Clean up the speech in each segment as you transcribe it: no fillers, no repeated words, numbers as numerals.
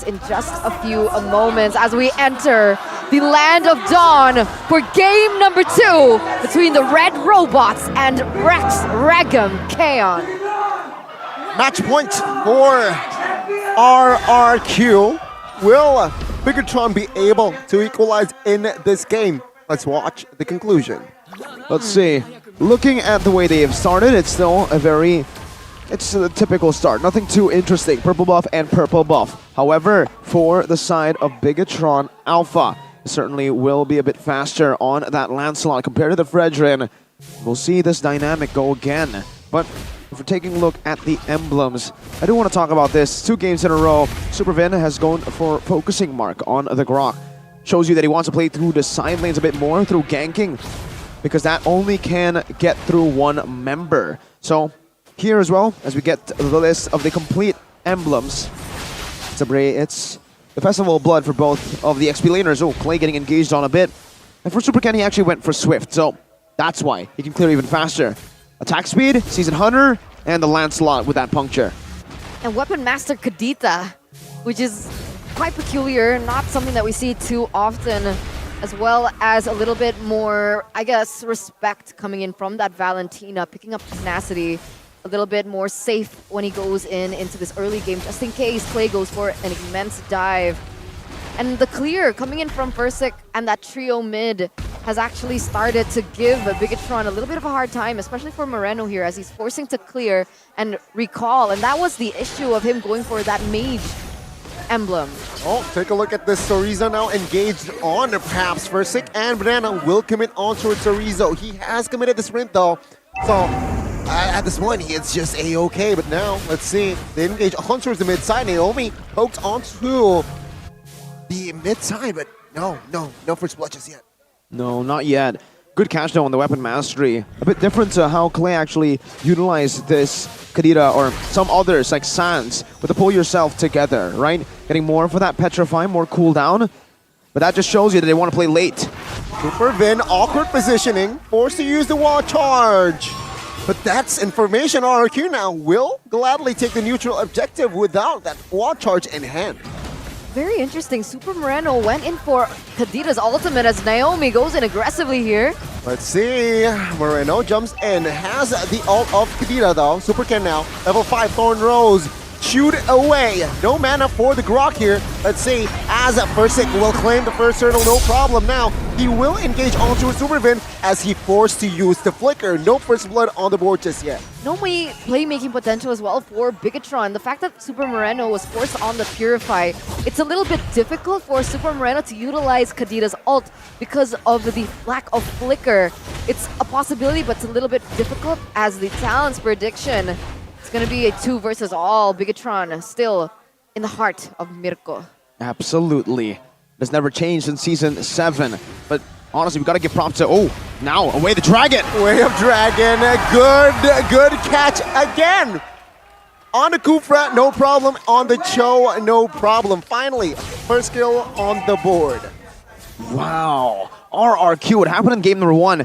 in just a few moments as we enter the land of Dawn for game number 2 between the Red Robots and Rex Regum Kaon. Match point for RRQ. Will BIGETRON be able to equalize in this game? Let's watch the conclusion. Let's see. Looking at the way they have started, it's still it's a typical start. Nothing too interesting. Purple buff and purple buff. However, for the side of BIGETRON Alpha, certainly will be a bit faster on that Lancelot compared to the Fredrin. We'll see this dynamic go again. But if we're taking a look at the emblems, I do want to talk about this. 2 games in a row, SuperVin has gone for focusing mark on the Grok. Shows you that he wants to play through the side lanes a bit more through ganking, because that only can get through one member. So here as well, as we get the list of the complete emblems, it's the Festival of Blood for both of the XP laners. Oh, Clay getting engaged on a bit. And for Super Ken, he actually went for Swift, so that's why he can clear even faster. Attack speed, Seasoned Hunter, and the Lancelot with that puncture. And Weapon Master Kadita, which is quite peculiar, not something that we see too often, as well as a little bit more, I guess, respect coming in from that Valentina, picking up tenacity, a little bit more safe when he goes into this early game, just in case Clay goes for an immense dive. And the clear coming in from Versik and that trio mid has actually started to give BIGETRON a little bit of a hard time, especially for Moreno here, as he's forcing to clear and recall. And that was the issue of him going for that mage emblem. Oh, take a look at this. Sorizo now engaged on perhaps Versik, and Banana will commit on towards Sorizo. He has committed the sprint though, so at this point it's just a-okay. But now, let's see, they engage on towards the mid side. Naomi poked onto the mid side, but no first blood just yet. No, not yet. Good catch though on the weapon mastery. A bit different to how Clay actually utilized this Kadita or some others like Sans with the pull yourself together, right? Getting more for that petrify, more cooldown. But that just shows you that they want to play late. SuperVin, awkward positioning, forced to use the wall charge. But that's information. RRQ now will gladly take the neutral objective without that wall charge in hand. Very interesting. Super Moreno went in for Kadita's ultimate as Naomi goes in aggressively here. Let's see. Moreno jumps in, has the ult of Kadita though. Super Ken now, level 5 Thorn Rose. Chewed away. No mana for the Grok here. Let's see, as Versik will claim the first turtle, no problem now. He will engage onto SuperVin as he forced to use the flicker. No first blood on the board just yet. No playmaking potential as well for BIGETRON. The fact that Super Moreno was forced on the Purify, it's a little bit difficult for Super Moreno to utilize Kadita's ult because of the lack of flicker. It's a possibility, but it's a little bit difficult as the talent's prediction. It's going to be a 2 versus all. BIGETRON still in the heart of Mirko. Absolutely. It's never changed since Season 7. But honestly, we've got to give props to... Oh, now Away the Dragon. Way of Dragon. Good catch again. On the Kufra, no problem. On the Cho, no problem. Finally, first kill on the board. Wow. RRQ, what happened in game number 1?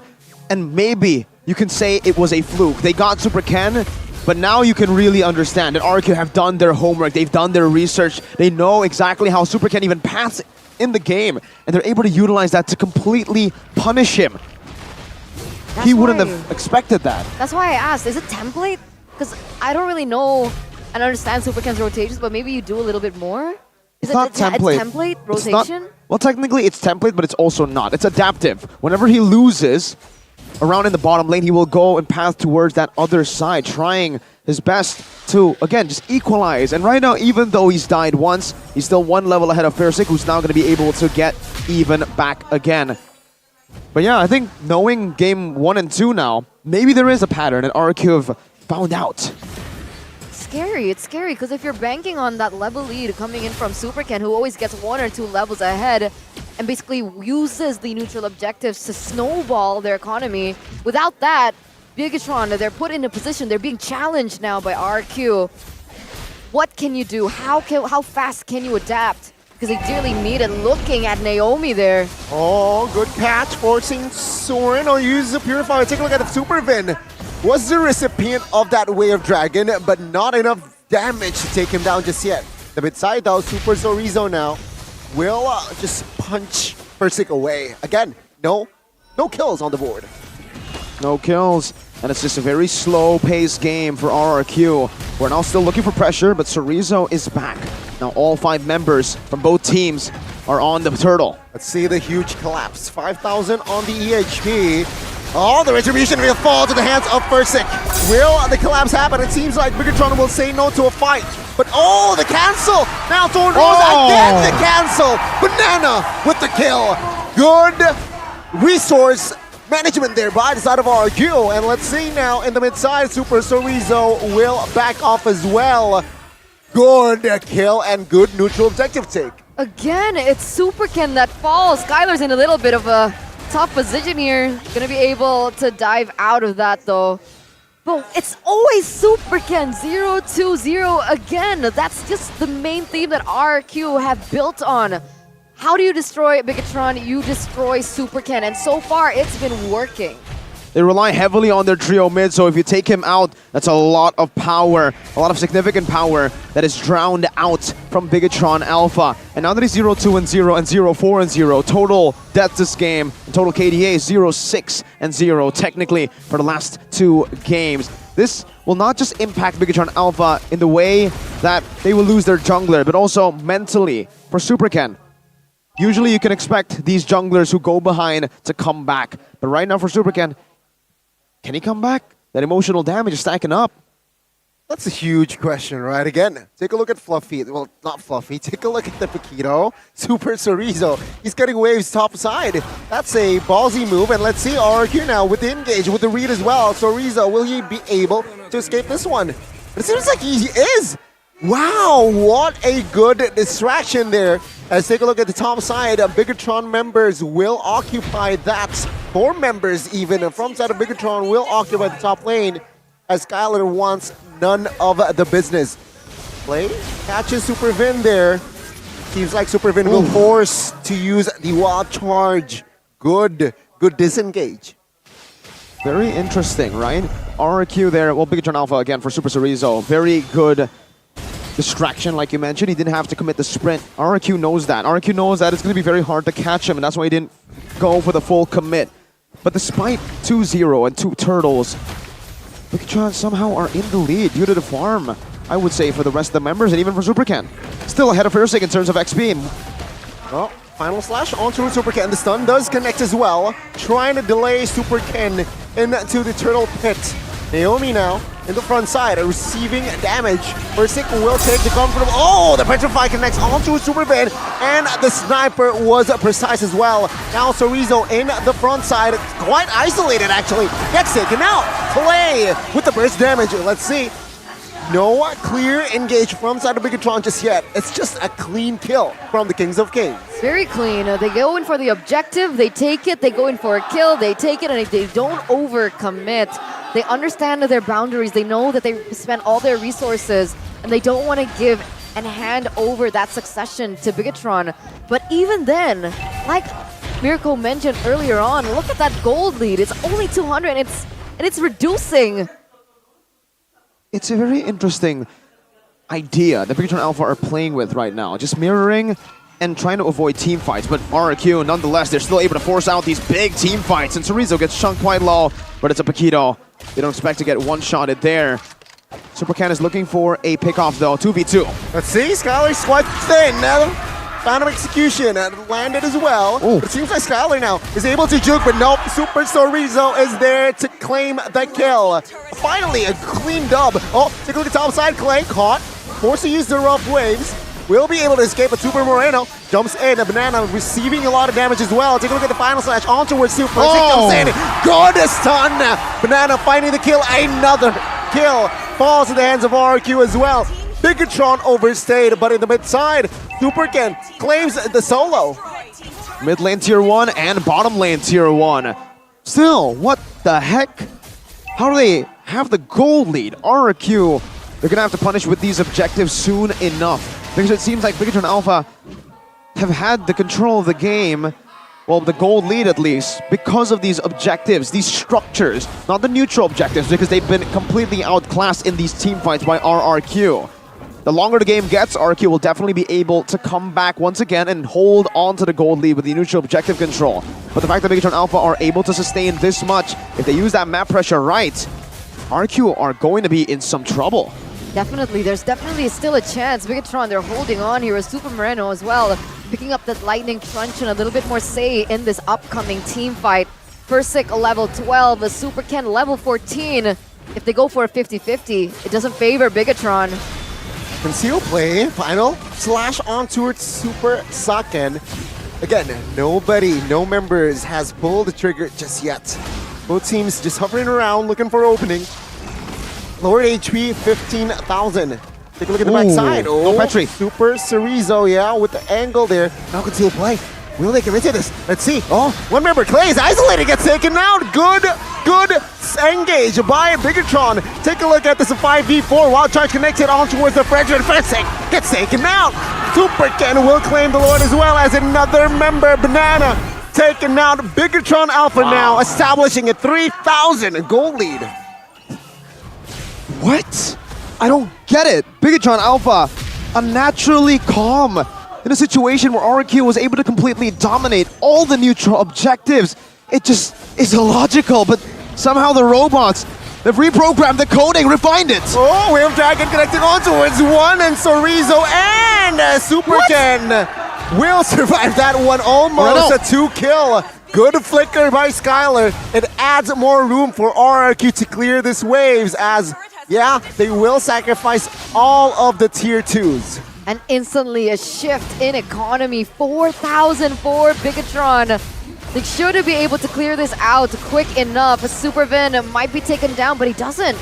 And maybe you can say it was a fluke. They got Super Ken. But now you can really understand that RRQ have done their homework, they've done their research, they know exactly how Super can even pass in the game, and they're able to utilize that to completely punish him. He wouldn't have expected that. That's why I asked, is it template? Because I don't really know and understand Super Ken's rotations, but maybe you do a little bit more? It's not template. It's template rotation? Well, technically it's template, but it's also not. It's adaptive. Whenever he loses, around in the bottom lane, he will go and path towards that other side, trying his best to, again, just equalize. And right now, even though he's died once, he's still 1 level ahead of Versik, who's now going to be able to get even back again. But yeah, I think knowing game 1 and 2 now, maybe there is a pattern, and RRQ have found out. It's scary, because if you're banking on that level lead coming in from Super Ken, who always gets 1 or 2 levels ahead, and basically uses the neutral objectives to snowball their economy. Without that, BIGETRON, they're put in a position, they're being challenged now by RRQ. What can you do? How fast can you adapt? Because they dearly need it. Looking at Naomi there. Oh, good catch, forcing Soren or use the Purifier. Take a look at the SuperVin. Was the recipient of that Way of Dragon, but not enough damage to take him down just yet. The mid side though, Super Sorizo now will just punch Versick away. Again, no kills on the board. No kills, and it's just a very slow-paced game for RRQ. We're now still looking for pressure, but Sorizo is back. Now all 5 members from both teams are on the turtle. Let's see the huge collapse. 5,000 on the EHP. Oh, the retribution will fall to the hands of Versick. Will the collapse happen? It seems like BIGETRON will say no to a fight. But oh, the cancel! Now Thorn Rose again the cancel! Banana with the kill. Good resource management there by the side of RRQ. And let's see now in the mid side, Super Sorizo will back off as well. Good kill and good neutral objective take. Again, it's Superken that falls. Skylar's in a little bit of a tough position here. Gonna be able to dive out of that though. But it's always Superken 0-2-0 again. That's just the main theme that RRQ have built on. How do you destroy BIGETRON? You destroy Superken, and so far it's been working. They rely heavily on their trio mid, so if you take him out, that's a lot of power, a lot of significant power that is drowned out from BIGETRON Alpha. And now that he's 0-2-0 and 0-4-0, total death this game, total KDA is 0-6-0 technically for the last 2 games. This will not just impact BIGETRON Alpha in the way that they will lose their jungler, but also mentally for Superken. Usually you can expect these junglers who go behind to come back, but right now for Superken, can he come back? That emotional damage is stacking up. That's a huge question, right? Again, take a look at Fluffy. Well, not Fluffy. Take a look at the Paquito. Super Sorizo. He's getting waves top side. That's a ballsy move. And let's see RRQ now with the engage, with the read as well. Sorizo, will he be able to escape this one? It seems like he is. Wow, what a good distraction there. Let's take a look at the top side. BIGETRON members will occupy that. 4 members even from side of BIGETRON will occupy the top lane as Skylar wants none of the business. Play catches Supervin there. Seems like Supervin will force to use the wild charge. Good disengage. Very interesting, right? RRQ there, well, BIGETRON Alpha again for Super Sorizo. Very good distraction, like you mentioned. He didn't have to commit the sprint. RRQ knows that. RRQ knows that it's going to be very hard to catch him, and that's why he didn't go for the full commit. But despite 2-0 and 2 turtles, BIGETRON somehow are in the lead due to the farm, I would say, for the rest of the members, and even for Superken. Still ahead of Versick in terms of XP. Well, final slash onto Superken. The stun does connect as well, trying to delay Superken into the turtle pit. Naomi now in the front side, receiving damage. Versick will take the comfortable. Oh, the Petrify connects onto a Superman, and the sniper was precise as well. Now Sorizo in the front side, quite isolated actually. Gets taken out. Play with the burst damage. Let's see. No clear engage from side of BIGETRON just yet. It's just a clean kill from the Kings of Kings. Very clean. They go in for the objective, they take it, they go in for a kill, they take it, and if they don't overcommit, they understand their boundaries. They know that they spent all their resources, and they don't want to give and hand over that succession to BIGETRON. But even then, like Mirko mentioned earlier on, look at that gold lead. It's only 200, and it's reducing. It's a very interesting idea that BIGETRON Alpha are playing with right now. Just mirroring and trying to avoid team fights. But RRQ, nonetheless, they're still able to force out these big team fights. And Sorizo gets chunked quite low, but it's a Paquito. They don't expect to get one-shotted there. Superken is looking for a pickoff, though. 2v2. Let's see, Skylar's quite thin. Phantom Execution landed as well. Ooh. But it seems like Skylar now is able to juke, but nope. Super Sorizo is there to claim the kill. Finally, a clean dub. Oh, take a look at top side. Clay caught, forced to use the rough waves. Will be able to escape, but Super Moreno jumps in. A Banana receiving a lot of damage as well. Take a look at the final slash on towards Super. Jumps in. Good stun. Banana finding the kill. Another kill falls in the hands of RRQ as well. BIGETRON overstayed, but in the mid side, Superken claims the solo. Mid lane tier 1 and bottom lane tier 1. Still, what the heck? How do they have the gold lead? RRQ, they're going to have to punish with these objectives soon enough. Because it seems like BIGETRON Alpha have had the control of the game, well, the gold lead at least, because of these objectives, these structures. Not the neutral objectives, because they've been completely outclassed in these team fights by RRQ. The longer the game gets, RRQ will definitely be able to come back once again and hold on to the gold lead with the initial objective control. But the fact that BIGETRON Alpha are able to sustain this much, if they use that map pressure right, RRQ are going to be in some trouble. Definitely, there's definitely still a chance. BIGETRON, they're holding on here with Super Moreno as well, picking up that lightning crunch and a little bit more say in this upcoming team fight. Fursic level 12, a Super Ken level 14. If they go for a 50-50, it doesn't favor BIGETRON. Conceal play, final slash on towards Super Saken. Again, no members has pulled the trigger just yet. Both teams just hovering around, looking for opening. Lowered HP, 15,000. Take a look at the backside. Oh, no Petri. Super Cerezo, yeah, with the angle there. Now conceal play. Will they commit to this? Let's see. Oh, one member, Clay is isolated, gets taken out. Good engage by BIGETRON. Take a look at this 5v4. Wild Charge connected on towards the Frederick. Frederick gets taken out. Super Ken will claim the Lord as well as another member, Banana, taken out. BIGETRON Alpha now establishing a 3,000 gold lead. What? I don't get it. BIGETRON Alpha, unnaturally calm in a situation where RRQ was able to completely dominate all the neutral objectives. It just is illogical, but somehow the robots, they've reprogrammed the coding, refined it. Oh, Wave Dragon connecting on towards one, and Cerezo and Super Ken will survive that one. Almost a 2-kill. Good flicker by Skylar. It adds more room for RRQ to clear this waves as, yeah, they will sacrifice all of the tier 2s. And instantly a shift in economy, 4,000 for BIGETRON. They should be able to clear this out quick enough. Supervin might be taken down, but he doesn't.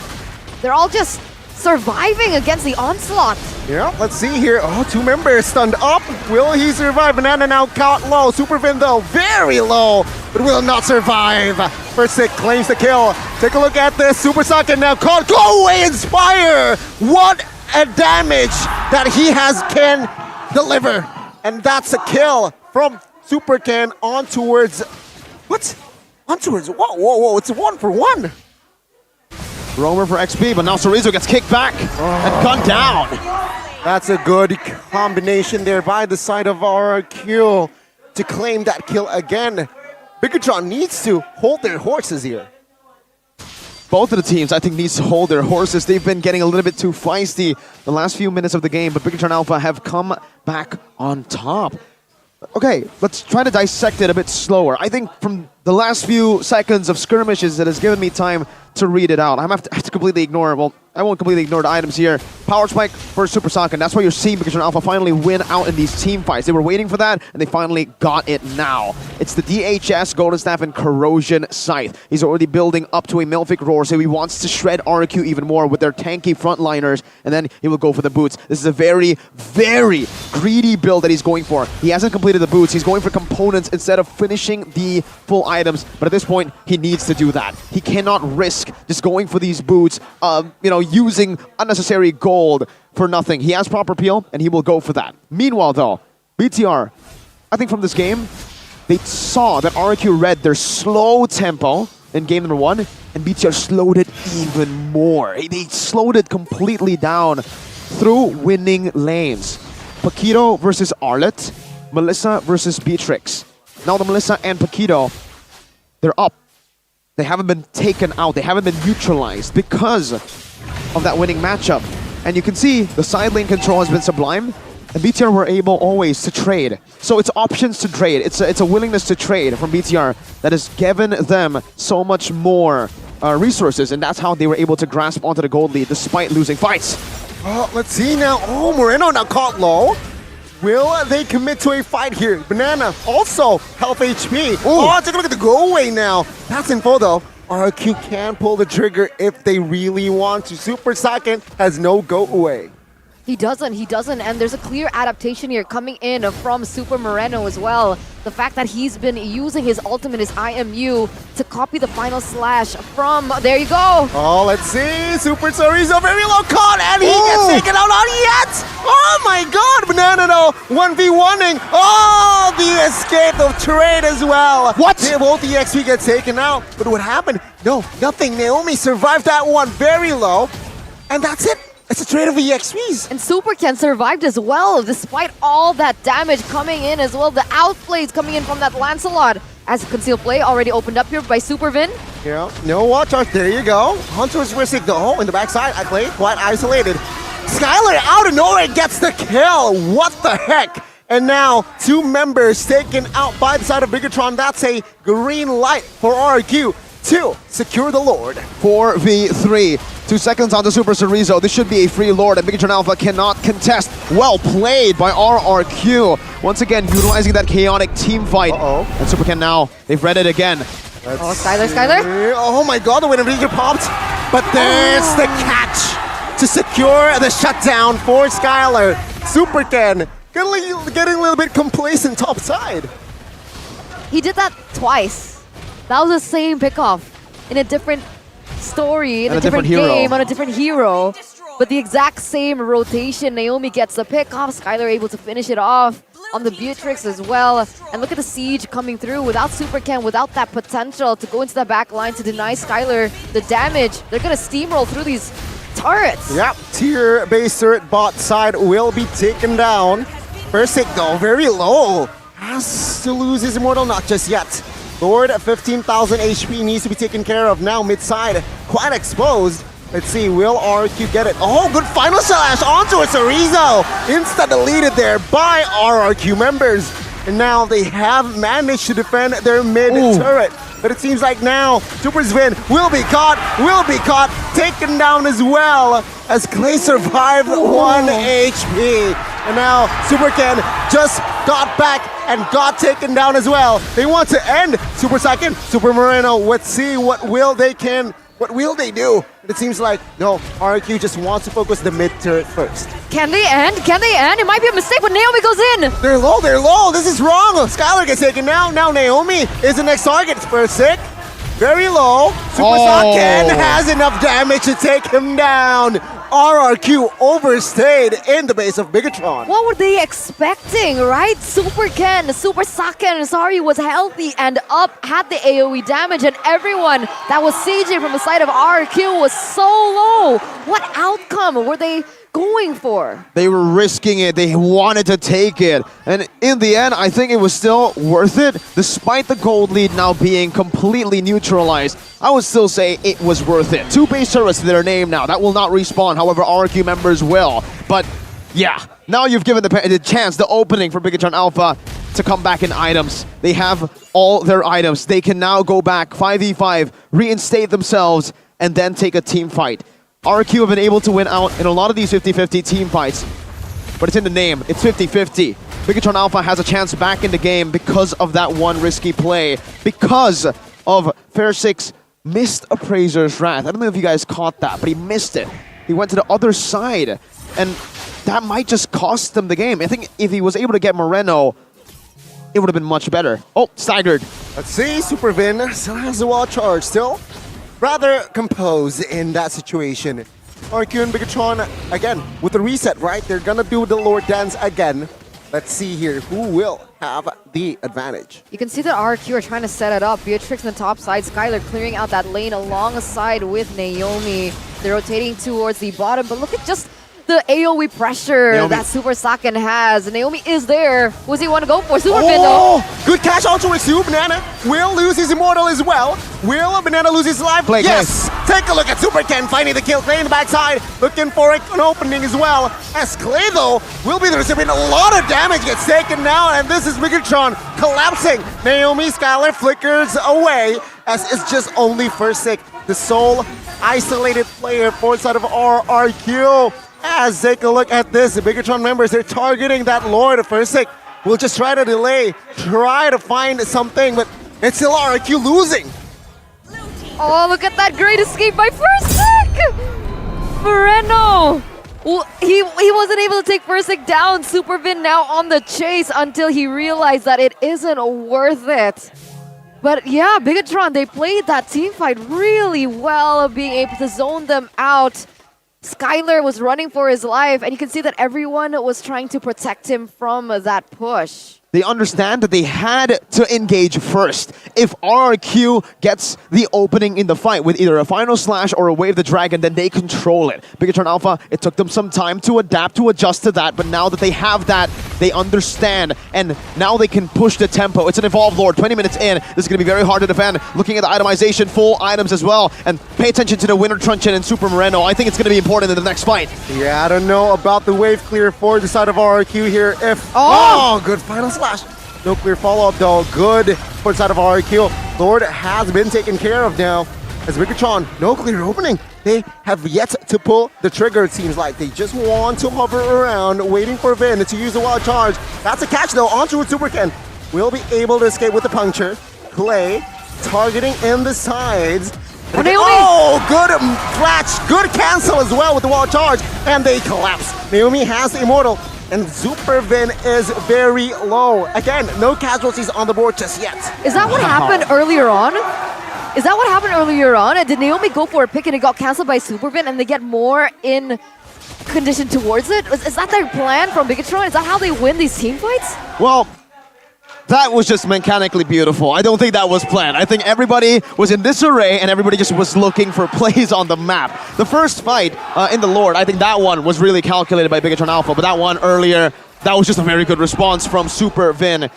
They're all just surviving against the onslaught. Yeah, let's see here. Oh, 2 members stunned up. Will he survive? Banana now caught low. Supervin though, very low, but will not survive. Fursic claims the kill. Take a look at this. Super Socket now caught. Go away, Inspire! What a damage that he can deliver. And that's a kill from Super Ken on towards... What? On towards... Whoa, it's a 1-for-1. Roamer for XP, but now Cerezo gets kicked back and gunned down. That's a good combination there by the side of RRQ to claim that kill again. BIGETRON needs to hold their horses here. Both of the teams, I think, needs to hold their horses. They've been getting a little bit too feisty the last few minutes of the game, but BIGETRON Alpha have come back on top. Okay, let's try to dissect it a bit slower. I think from the last few seconds of skirmishes, it has given me time to read it out. I have to completely ignore, well, I won't completely ignore the items here. Power Spike for Super Sonic, and that's why you're seeing BIGETRON Alpha finally win out in these team fights. They were waiting for that, and they finally got it now. It's the DHS, Golden Staff, and Corrosion Scythe. He's already building up to a Melphic Roar, so he wants to shred RRQ even more with their tanky frontliners, and then he will go for the boots. This is a very, very greedy build that he's going for. He hasn't completed the boots. He's going for components instead of finishing the full items, but at this point, he needs to do that. He cannot risk just going for these boots, using unnecessary gold for nothing. He has proper peel, and he will go for that. Meanwhile, though, BTR, I think from this game, they saw that RRQ read their slow tempo in game number 1, and BTR slowed it even more. They slowed it completely down through winning lanes. Paquito versus Arlet, Melissa versus Beatrix. Now the Melissa and Paquito, they're up. They haven't been taken out. They haven't been neutralized because of that winning matchup. And you can see the side lane control has been sublime, and BTR were able always to trade. So it's options to trade. It's a willingness to trade from BTR that has given them so much more resources, and that's how they were able to grasp onto the gold lead despite losing fights. Oh, let's see now. Oh, Moreno now caught low. Will they commit to a fight here? Banana also health HP. Oh, take a look at the go away now. That's info though. RRQ can pull the trigger if they really want to. Super Saiyan has no go away. He doesn't, and there's a clear adaptation here coming in from Super Moreno as well. The fact that he's been using his ultimate, his IMU, to copy the final slash from, there you go! Oh, let's see, Super Cerezo very low caught, and he gets taken out, not yet! Oh my god, Banana though, 1v1ing, oh, the escape of trade as well! What? Both the XP gets taken out, but what happened? No, nothing, Naomi survived that one very low, and that's it. It's a trade of EXPs. And Super Ken survived as well, despite all that damage coming in as well. The outplays coming in from that Lancelot. As a concealed play already opened up here by Supervin. Yeah, no watch out. There you go. Hunter's Versic though in the backside. I play quite isolated. Skylar out of nowhere gets the kill. What the heck? And now 2 members taken out by the side of BIGETRON. That's a green light for RRQ to secure the Lord. 4v3. 2 seconds on the Super Chorizo. This should be a free Lord, and BIGETRON Alpha cannot contest. Well played by RRQ. Once again, utilizing that chaotic team fight. Uh-oh. And Super Ken now, they've read it again. Oh, Skylar. Oh my god, the winner leader popped. But there's the catch to secure the shutdown for Skylar. Super Ken getting a little bit complacent top side. He did that twice. That was the same pickoff in a different story, in a different game, on a different hero. But the exact same rotation. Naomi gets the pickoff. Skylar able to finish it off on the Beatrix as well. And look at the siege coming through without Super Ken, without that potential to go into the back line to deny Skylar the damage. They're going to steamroll through these turrets. Yep, tier base turret bot side will be taken down. Versic though, very low. Has to lose his immortal, not just yet. Lord at 15,000 HP needs to be taken care of now mid-side. Quite exposed. Let's see, will RRQ get it? Oh, good final slash onto a Chorizo. Insta deleted there by RRQ members. And now they have managed to defend their mid turret. But it seems like now Super Sven will be caught, taken down as well as Clay survived 1 HP. And now Super Ken just got back and got taken down as well. They want to end Super Saiyan, Super Moreno. Let's see what will they do? It seems like, no, RRQ just wants to focus the mid turret first. Can they end? Can they end? It might be a mistake, but Naomi goes in. They're low. This is wrong. Skylar gets taken down. Now Naomi is the next target for Sick. Very low. Super Saiyan has enough damage to take him down. RRQ overstayed in the base of BIGETRON. What were they expecting, right? Super Ken, Super Saiyan, sorry, was healthy and up, had the AoE damage, and everyone that was sieging from the side of RRQ was so low. What outcome were they going for? They were risking it. They wanted to take it. And in the end, I think it was still worth it. Despite the gold lead now being completely neutralized, I would still say it was worth it. 2 base turrets to their name now. That will not respawn. However, RRQ members will. But yeah, now you've given the chance, the opening for BIGETRON Alpha to come back in items. They have all their items. They can now go back 5v5, reinstate themselves, and then take a team fight. RRQ have been able to win out in a lot of these 50-50 team fights, but it's in the name. It's 50-50. BIGETRON Alpha has a chance back in the game because of that one risky play, because of Fairsick's missed Appraiser's Wrath. I don't know if you guys caught that, but he missed it. He went to the other side, and that might just cost them the game. I think if he was able to get Moreno, it would have been much better. Oh, staggered. Let's see, Super Vin still has the wall charge, still rather composed in that situation. RRQ and BIGETRON, again, with the reset, right? They're gonna do the Lord Dance again. Let's see here, who will have the advantage? You can see that RRQ are trying to set it up. Beatrix on the top side, Skylar clearing out that lane alongside with Naomi. They're rotating towards the bottom, but look at just the AoE pressure that Super Saiyan has. Naomi is there. Who does he want to go for? Super Fin though. Good catch onto Risu. Banana will lose his immortal as well. Will Banana lose his life? Yes! Take a look at Super Ken finding the kill. Clay in the backside, looking for an opening as well. As Clay though will be the recipient. A lot of damage gets taken now, and this is BIGETRON collapsing. Naomi Skylar flickers away as it's just only Versic, the sole isolated player for side of RRQ. As take a look at this, the BIGETRON members, they're targeting that Lord of Versic. We'll just try to delay, try to find something, but it's still RRQ losing. Oh, look at that great escape by Versic! Moreno! Well, he wasn't able to take Versic down. Supervin now on the chase until he realized that it isn't worth it. But yeah, BIGETRON, they played that team fight really well, being able to zone them out. Skylar was running for his life, and you can see that everyone was trying to protect him from that push. They understand that they had to engage first. If RRQ gets the opening in the fight with either a final slash or a wave the dragon, then they control it. BIGETRON Alpha, it took them some time to adapt, to adjust to that, but now that they have that, they understand, and now they can push the tempo. It's an Evolve Lord, 20 minutes in. This is going to be very hard to defend. Looking at the itemization, full items as well, and pay attention to the Winter Truncheon and Super Moreno. I think it's going to be important in the next fight. Yeah, I don't know about the wave clear for the side of RRQ here. Oh, good final slash. No clear follow-up though. Good for the side of RRQ. Lord has been taken care of now. As BIGETRON, no clear opening. They have yet to pull the trigger, it seems like. They just want to hover around, waiting for Vin to use the wild charge. That's a catch though, onto with Super Ken. Will be able to escape with the puncture. Clay targeting in the sides. Oh, good flash, good cancel as well with the wild charge. And they collapse. Naomi has the Immortal. And Super Vin is very low. Again, no casualties on the board just yet. Is that what happened earlier on? Is that what happened earlier on? And did Naomi go for a pick and it got cancelled by Super Vin and they get more in condition towards it? Is that their plan from BIGETRON? Is that how they win these team fights? Well, that was just mechanically beautiful. I don't think that was planned. I think everybody was in this array and everybody just was looking for plays on the map. The first fight in the Lord, I think that one was really calculated by BIGETRON Alpha, but that one earlier, that was just a very good response from Super Vin.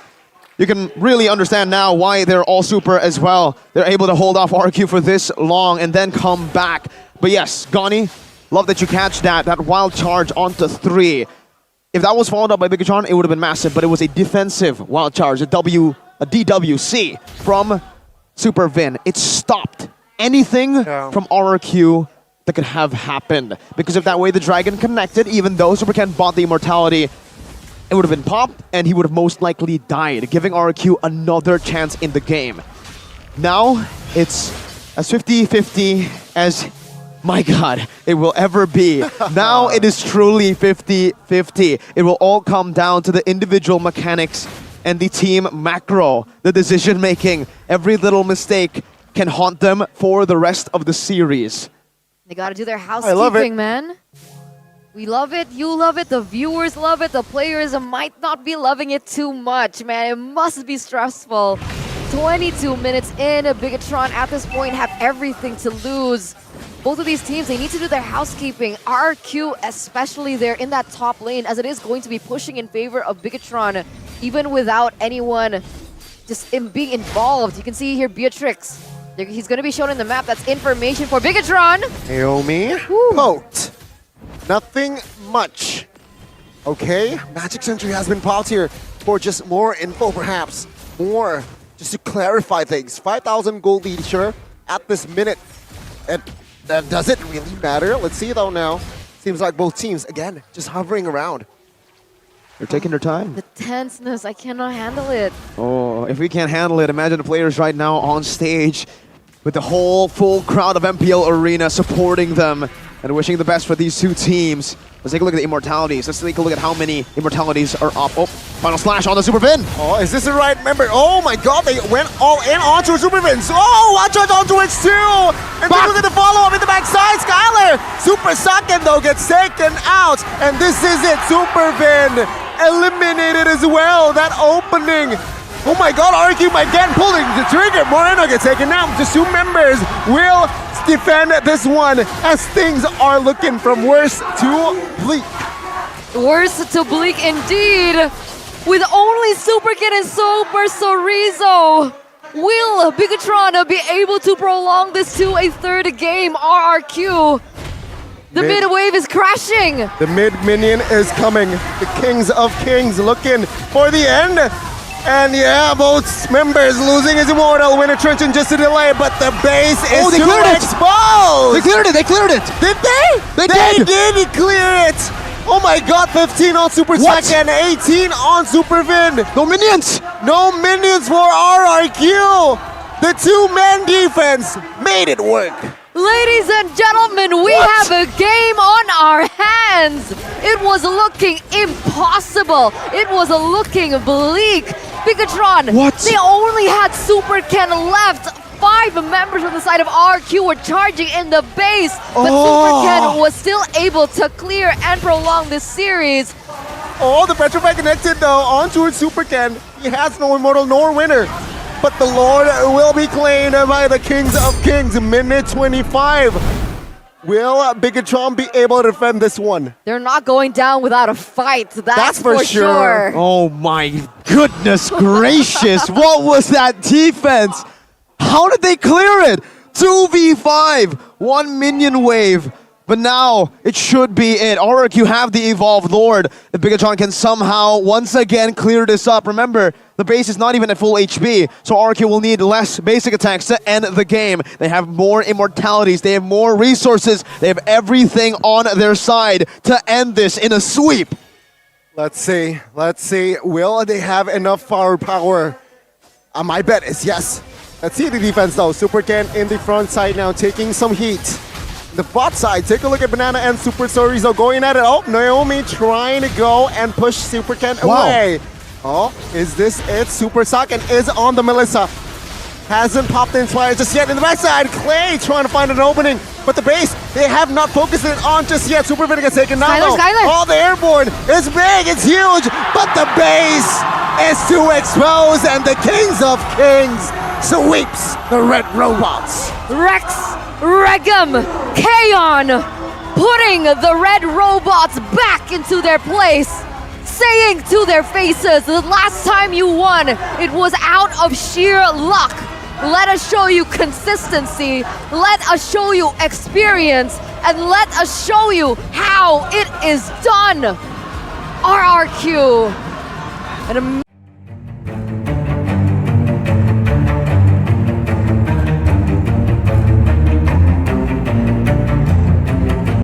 You can really understand now why they're all super as well. They're able to hold off RQ for this long and then come back. But yes, Gani, love that you catch that wild charge onto 3. If that was followed up by BIGETRON, it would have been massive, but it was a defensive wild charge, a DWC from Super Vin. It stopped anything from RRQ that could have happened. Because if that way the Dragon connected, even though Super Ken bought the immortality, it would have been popped, and he would have most likely died, giving RRQ another chance in the game. Now, it's as 50-50 as, my God, it will ever be. Now it is truly 50-50. It will all come down to the individual mechanics and the team macro, the decision-making. Every little mistake can haunt them for the rest of the series. They gotta do their housekeeping, man. We love it, you love it, the viewers love it, the players might not be loving it too much, man. It must be stressful. 22 minutes in, BIGETRON at this point have everything to lose. Both of these teams, they need to do their housekeeping. RRQ, especially there in that top lane, as it is going to be pushing in favor of BIGETRON, even without anyone just being involved. You can see here Beatrix. He's going to be shown in the map. That's information for BIGETRON. Naomi, poked. Nothing much. Okay, Magic Sentry has been popped here for just more info, perhaps. More, just to clarify things. 5,000 gold lead, sure, at this minute. And does it really matter? Let's see though now. Seems like both teams, again, just hovering around. They're taking their time. The tenseness, I cannot handle it. Oh, if we can't handle it, imagine the players right now on stage with the whole full crowd of MPL Arena supporting them and wishing the best for these two teams. Let's take a look at the immortalities. Let's take a look at how many immortalities are up. Oh, final slash on the Super Vin. Oh, is this the right member? Oh my God, they went all in onto Super Vins. Oh, watch out onto it too. And then look at the follow-up in the backside. Skylar, Super Saken though gets taken out. And this is it, Super Vin eliminated as well. That opening. Oh my God, RRQ again pulling the trigger. Moreno gets taken out. Just 2 members will defend this one as things are looking from worse to bleak. Worse to bleak indeed. With only Super Kid and Super Sorizo, will BIGETRON be able to prolong this to a 3rd game? RRQ. The mid wave is crashing. The mid minion is coming. The Kings of Kings looking for the end. And yeah, both members losing his immortal. Winter Truncheon just a delay, but the base is they cleared it. Exposed. They cleared it. They cleared it. Did they? They did clear it. Oh my God, 15 on Super Saken, 18 on Super Vin. No minions. No minions for RRQ. The 2-man defense made it work. Ladies and gentlemen, we have a game on our hands. It was looking impossible. It was looking bleak. BIGETRON, they only had Super Ken left. 5 members on the side of RQ were charging in the base, but Super Ken was still able to clear and prolong this series. Oh, the Petrified connected though on towards Super Ken. He has no immortal nor winner. But the Lord will be claimed by the Kings of Kings. Minute 25. Will BIGETRON be able to defend this one? They're not going down without a fight. That's for sure. Oh my goodness gracious, what was that defense? How did they clear it? 2v5, 1 minion wave. But now, it should be it. RRQ have the Evolved Lord. If BIGETRON can somehow, once again, clear this up. Remember, the base is not even at full HP, so RRQ will need less basic attacks to end the game. They have more immortalities, they have more resources, they have everything on their side to end this in a sweep. Let's see. Will they have enough firepower? My bet is yes. Let's see the defense though. Super Ken in the front side now, taking some heat. The bot side, take a look at Banana and Super Chorizo going at it. Oh, Naomi trying to go and push Super Ken away. Oh, is this it? Super Saken is on the Melissa. Hasn't popped the Inspire just yet in the backside. Clay trying to find an opening, but the base, they have not focused it on just yet. Super Vin gets taken down though. Oh, the airborne is big, it's huge, but the base is too exposed and the Kings of Kings sweeps the red robots. Rex, Regum, Kaon, putting the red robots back into their place, saying to their faces, the last time you won, it was out of sheer luck. Let us show you consistency, let us show you experience, and let us show you how it is done. RRQ.